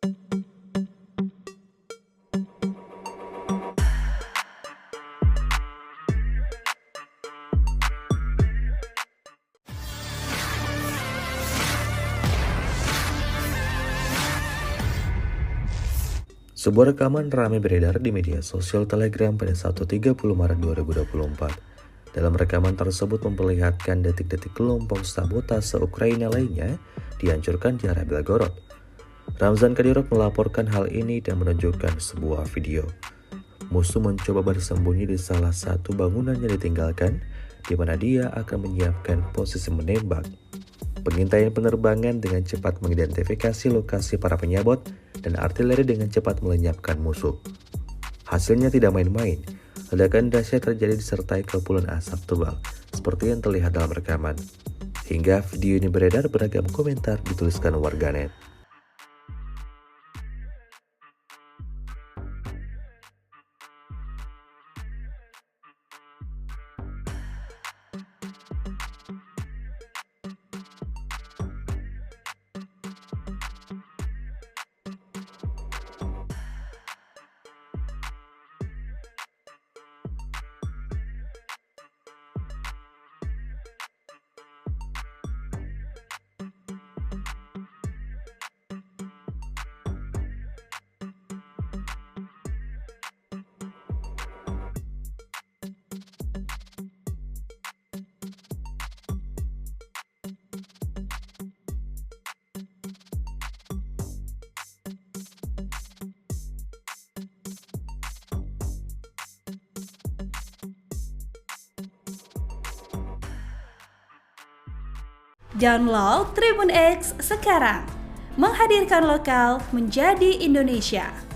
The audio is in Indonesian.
Sebuah rekaman ramai beredar di media sosial Telegram pada Sabtu 30 Maret 2024. Dalam rekaman tersebut memperlihatkan detik-detik kelompok sabotase Ukraina lainnya dihancurkan di area Belgorod. Ramzan Kadyrov melaporkan hal ini dan menunjukkan sebuah video. Musuh mencoba bersembunyi di salah satu bangunan yang ditinggalkan, di mana dia akan menyiapkan posisi menembak. Pengintaian penerbangan dengan cepat mengidentifikasi lokasi para penyabot dan artileri dengan cepat melenyapkan musuh. Hasilnya tidak main-main. Ledakan dahsyat terjadi disertai kepulan asap tebal, seperti yang terlihat dalam rekaman. Hingga video ini beredar, beragam komentar dituliskan warganet. Download Tribun X sekarang, menghadirkan lokal menjadi Indonesia.